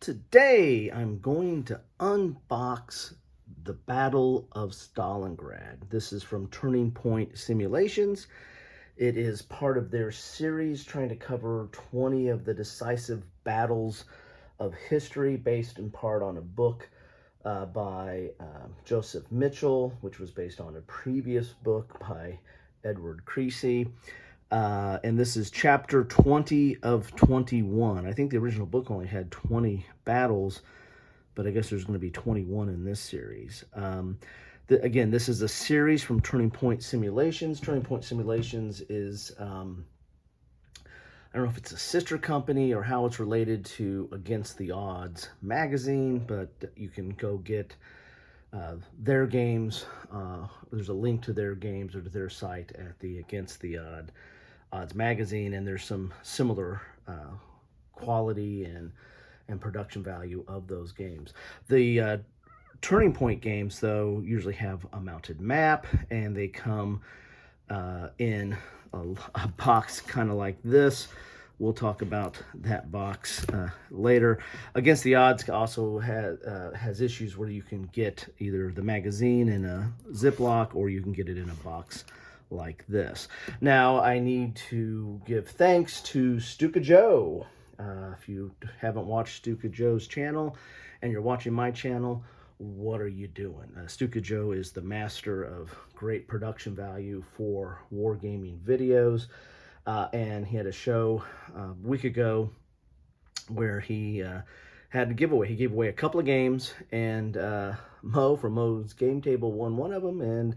Today, I'm going to unbox the Battle of Stalingrad. This is from Turning Point Simulations. It is part of their series trying to cover 20 of the decisive battles of history, based in part on a book by Joseph Mitchell, which was based on a previous book by Edward Creasy. And this is chapter 20 of 21. I think the original book only had 20 battles, but I guess there's going to be 21 in this series. Again, this is a series from Turning Point Simulations. Turning Point Simulations is, I don't know if it's a sister company or how it's related to Against the Odds magazine, but you can go get their games. There's a link to their games or to their site at the Against the Odds magazine, and there's some similar quality and production value of those games. The Turning Point games, though, usually have a mounted map, and they come in a box kind of like this. We'll talk about that box later. Against the Odds also has issues where you can get either the magazine in a Ziploc or you can get it in a box like this. Now, I need to give thanks to Stuka Joe. If you haven't watched Stuka Joe's channel and you're watching my channel, what are you doing? Stuka Joe is the master of great production value for wargaming videos. And he had a show a week ago where he had a giveaway. He gave away a couple of games, and Mo from Mo's Game Table won one of them, and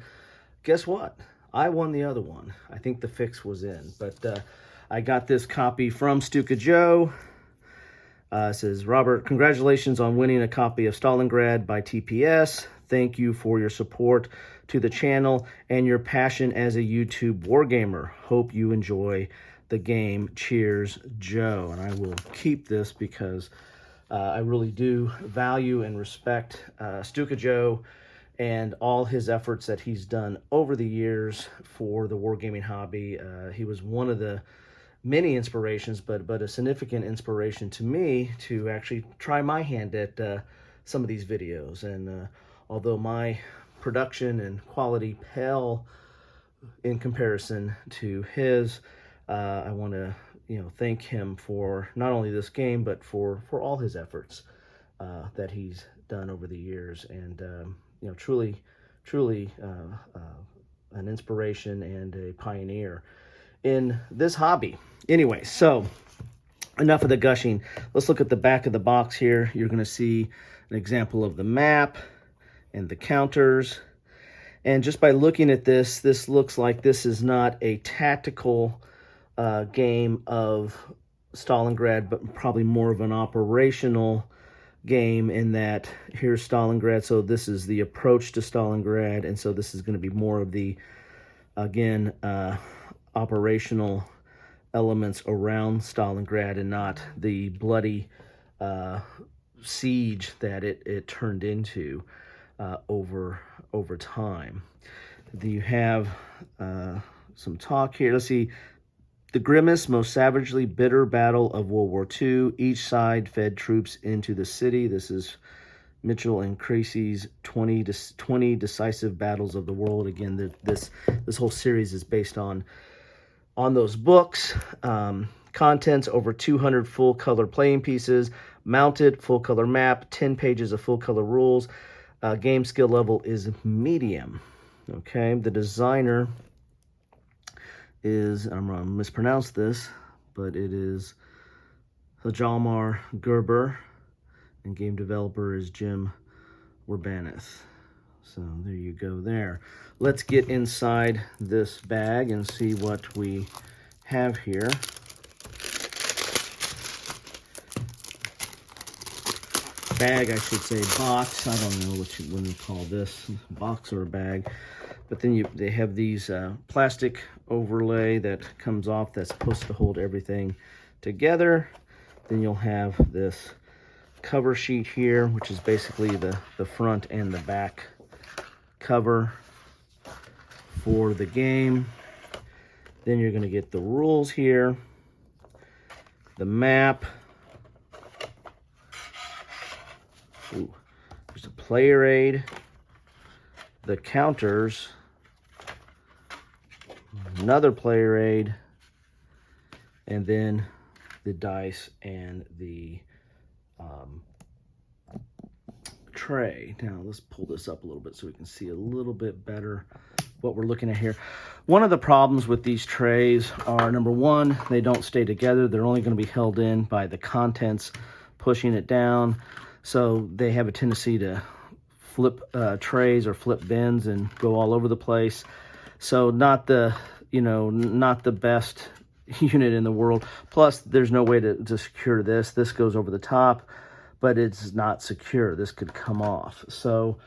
guess what? I won the other one. I think the fix was in, but I got this copy from Stuka Joe. It says, Robert, congratulations on winning a copy of Stalingrad by TPS. Thank you for your support to the channel and your passion as a YouTube wargamer. Hope you enjoy the game. Cheers, Joe. And I will keep this because I really do value and respect Stuka Joe and all his efforts that he's done over the years for the wargaming hobby. He was one of the many inspirations, but a significant inspiration to me to actually try my hand at some of these videos. And although my production and quality pale in comparison to his, I want to thank him for not only this game but for all his efforts that he's done over the years, and truly an inspiration and a pioneer in this hobby. Anyway, so enough of the gushing. Let's look at the back of the box here. You're going to see an example of the map and the counters. And just by looking at this, this looks like this is not a tactical game of Stalingrad, but probably more of an operational game, in that here's Stalingrad, so this is the approach to Stalingrad, and so this is going to be more of the, again, operational elements around Stalingrad and not the bloody siege that it turned into over time. You have some talk here. Let's see. The grimmest, most savagely bitter battle of World War II. Each side fed troops into the city. This is Mitchell and Creasy's 20 decisive battles of the world. Again, this whole series is based on those books. Contents: over 200 full-color playing pieces, mounted full-color map, 10 pages of full-color rules. Game skill level is medium. Okay, the designer is, I'm going to mispronounce this, but it is Hjalmar Gerber, and game developer is Jim Werbaneth. So there you go there. Let's get inside this bag and see what we have here. Bag, I should say, box. I don't know what you wouldn't call this, box or a bag. But then they have these plastic overlay that comes off that's supposed to hold everything together. Then you'll have this cover sheet here, which is basically the front and the back cover for the game. Then you're going to get the rules here, the map, Ooh, there's a player aid, the counters, another player aid, and then the dice and the tray. Now let's pull this up a little bit so we can see a little bit better what we're looking at here. One of the problems with these trays are, number one, they don't stay together. They're only going to be held in by the contents pushing it down. So they have a tendency to flip trays or flip bins and go all over the place. So not the best unit in the world. Plus, there's no way to secure this. This goes over the top, but it's not secure. This could come off. So,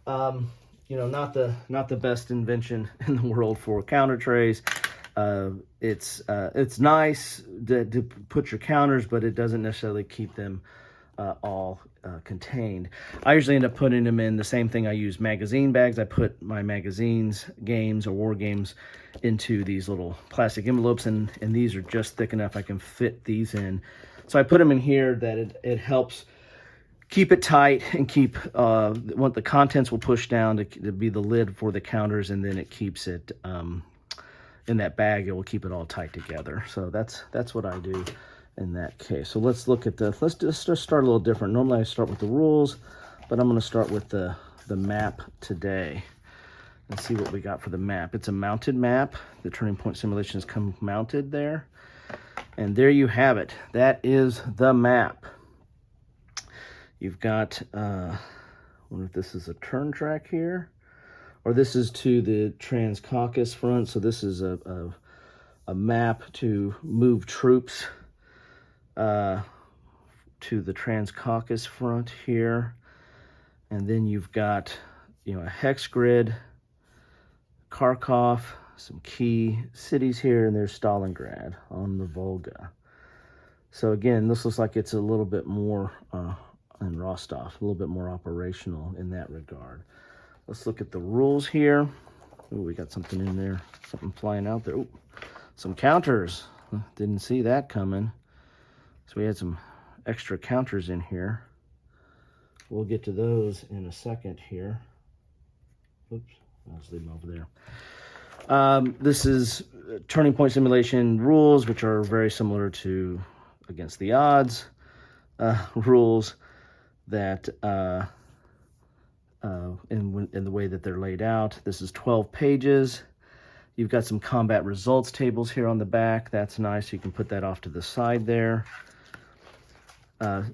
not the best invention in the world for counter trays. It's nice to put your counters, but it doesn't necessarily keep them all contained. I usually end up putting them in the same thing I use magazine bags. I put my magazines, games, or war games into these little plastic envelopes, and these are just thick enough I can fit these in. So I put them in here that it helps keep it tight and keep what the contents will push down to be the lid for the counters, and then it keeps it in that bag. It will keep it all tight together. So that's what I do in that case. So let's look at let's just start a little different. Normally I start with the rules, but I'm going to start with the map today. Let's see what we got for the map. It's a mounted map. The Turning Point simulations come mounted there. And there you have it. That is the map. You've got, I wonder if this is a turn track here, or this is to the Transcaucasus front. So this is a map to move troops to the Transcaucasus front here. And then you've got, a hex grid, Kharkov, some key cities here, and there's Stalingrad on the Volga. So again, this looks like it's a little bit more, and Rostov, a little bit more operational in that regard. Let's look at the rules here. Ooh, we got something in there, something flying out there. Ooh, some counters. Didn't see that coming. So we had some extra counters in here. We'll get to those in a second here. Oops, I'll just leave them over there. This is Turning Point simulation rules, which are very similar to Against the Odds rules that in the way that they're laid out. This is 12 pages. You've got some combat results tables here on the back. That's nice. You can put that off to the side there.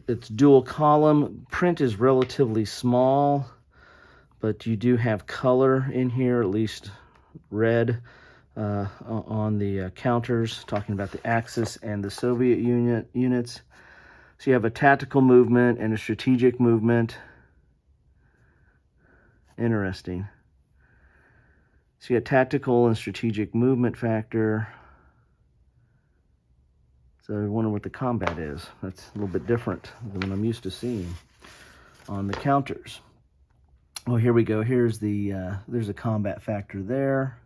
It's dual column. Print is relatively small, but you do have color in here, at least red on the counters, talking about the Axis and the Soviet units. So you have a tactical movement and a strategic movement. Interesting. So you got tactical and strategic movement factor. So I wonder what the combat is. That's a little bit different than what I'm used to seeing on the counters. Oh, here we go. Here's there's a combat factor there.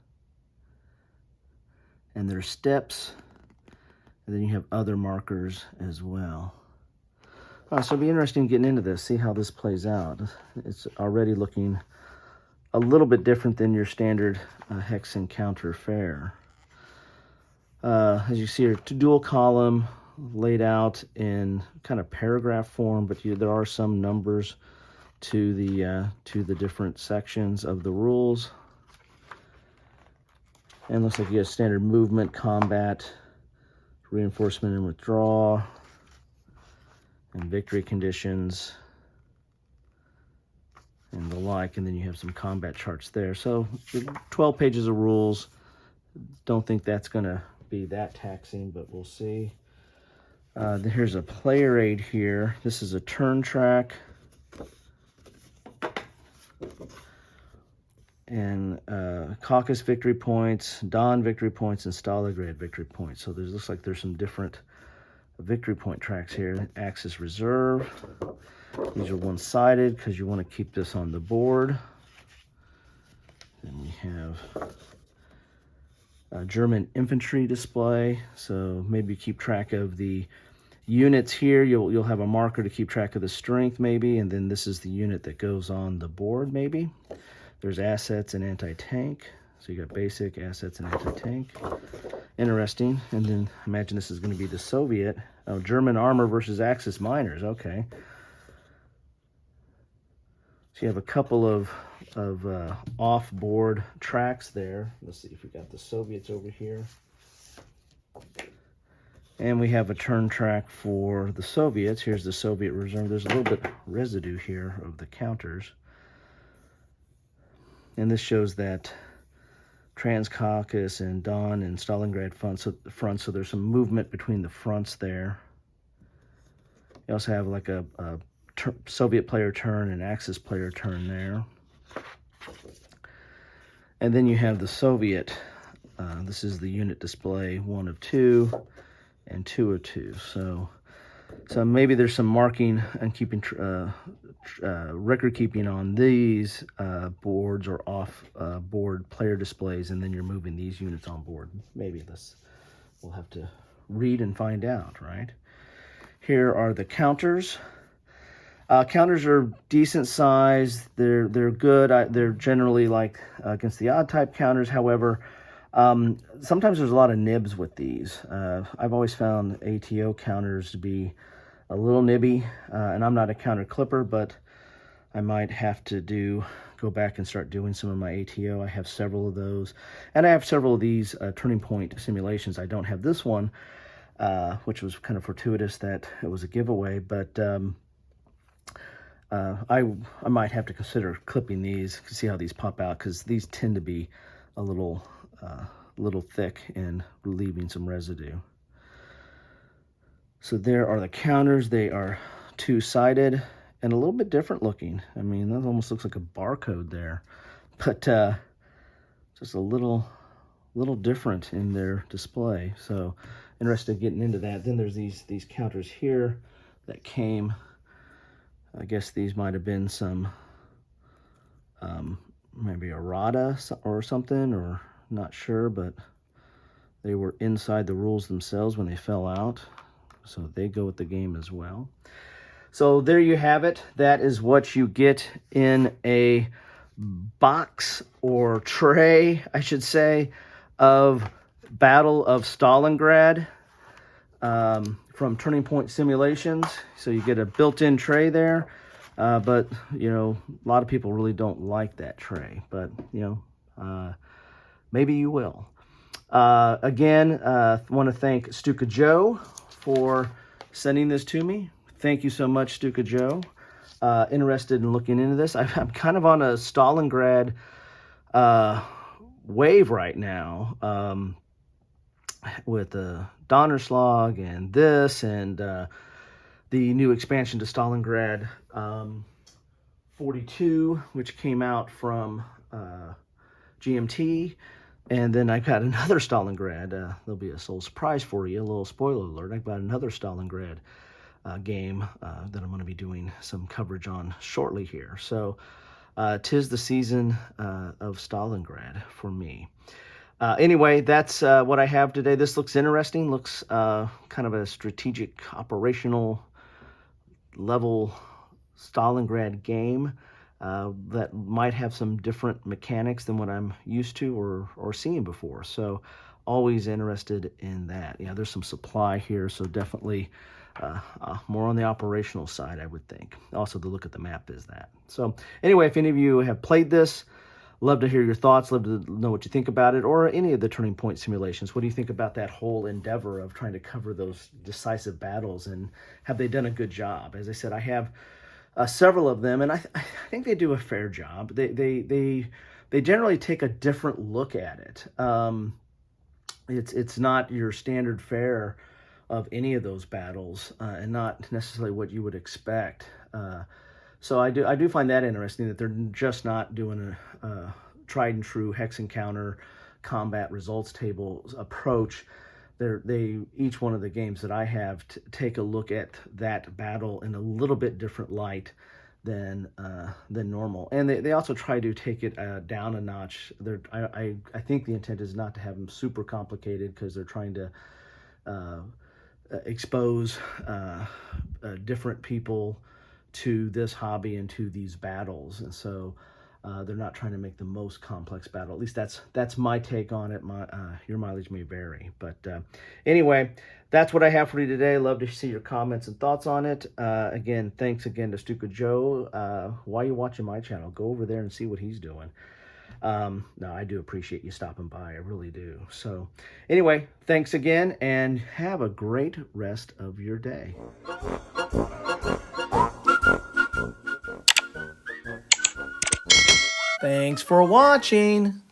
And there's steps. And then you have other markers as well. So it'll be interesting getting into this, see how this plays out. It's already looking a little bit different than your standard hex and counter fare. As you see here, dual column laid out in kind of paragraph form, but there are some numbers to the different sections of the rules. And looks like you have standard movement, combat, reinforcement and withdraw, and victory conditions, and the like. And then you have some combat charts there. So 12 pages of rules. Don't think that's going to be that taxing, but we'll see. Here's a player aid here. This is a turn track. And Caucasus victory points, Don victory points, and Stalingrad victory points. So looks like there's some different victory point tracks here. Axis reserve. These are one-sided because you want to keep this on the board. Then we have a German infantry display. So maybe keep track of the units here. You'll have a marker to keep track of the strength maybe, and then this is the unit that goes on the board maybe. There's assets and anti-tank. So you got basic, assets, and anti-tank. Interesting. And then imagine this is going to be the Soviet. Oh, German armor versus Axis miners. Okay. So you have a couple of off-board tracks there. Let's see if we got the Soviets over here. And we have a turn track for the Soviets. Here's the Soviet reserve. There's a little bit of residue here of the counters. And this shows that Transcaucasus and Don and Stalingrad front, so there's some movement between the fronts there. You also have like a Soviet player turn and Axis player turn there. And then you have the Soviet. This is the unit display, 1 of 2 and 2 of 2. So maybe there's some marking and keeping record keeping on these boards or off board player displays, and then you're moving these units on board. Maybe we'll have to read and find out, right? Here are the counters. Counters are decent size. They're good. They're generally like against the odd type counters. However, sometimes there's a lot of nibs with these. I've always found ATO counters to be a little nibby, and I'm not a counter clipper, but I might have to go back and start doing some of my ATO. I have several of those, and I have several of these turning point simulations. I don't have this one, which was kind of fortuitous that it was a giveaway, but I might have to consider clipping these to see how these pop out, because these tend to be a little thick and leaving some residue. So there are the counters. They are two-sided and a little bit different looking. I mean, that almost looks like a barcode there, but just a little different in their display. So interested in getting into that. Then there's these counters here that came. I guess these might have been some maybe errata or something, or not sure, but they were inside the rules themselves when they fell out. So they go with the game as well. So there you have it. That is what you get in a box or tray, I should say, of Battle of Stalingrad from Turning Point Simulations. So you get a built-in tray there, but you know, a lot of people really don't like that tray, but you know, maybe you will. Again, want to thank Stuka Joe for sending this to me. Thank you so much, Stuka Joe. Interested in looking into this. I'm kind of on a Stalingrad wave right now, with the Donnerslag and this, and the new expansion to Stalingrad 42, which came out from GMT. And then I got another Stalingrad. There'll be a little surprise for you, a little spoiler alert. I got another Stalingrad game that I'm going to be doing some coverage on shortly here. So 'tis the season of Stalingrad for me. Anyway, that's what I have today. This looks interesting. Looks kind of a strategic, operational level Stalingrad game. That might have some different mechanics than what I'm used to or seeing before. So always interested in that. Yeah, there's some supply here, so definitely more on the operational side, I would think. Also, the look at the map is that. So anyway, if any of you have played this, love to hear your thoughts, love to know what you think about it, or any of the Turning Point simulations. What do you think about that whole endeavor of trying to cover those decisive battles, and have they done a good job? As I said, I have several of them, and I think they do a fair job. They generally take a different look at it. It's not your standard fare of any of those battles, and not necessarily what you would expect. So I do find that interesting, that they're just not doing a tried and true hex encounter combat results table approach. Each one of the games that I have take a look at that battle in a little bit different light than normal, and they also try to take it down a notch. I think the intent is not to have them super complicated, because they're trying to expose different people to this hobby and to these battles. And so they're not trying to make the most complex battle. At least that's my take on it. Your mileage may vary. But anyway, that's what I have for you today. Love to see your comments and thoughts on it. Again, thanks again to Stuka Joe. While you're watching my channel, go over there and see what he's doing. No, I do appreciate you stopping by. I really do. So anyway, thanks again, and have a great rest of your day. Thanks for watching.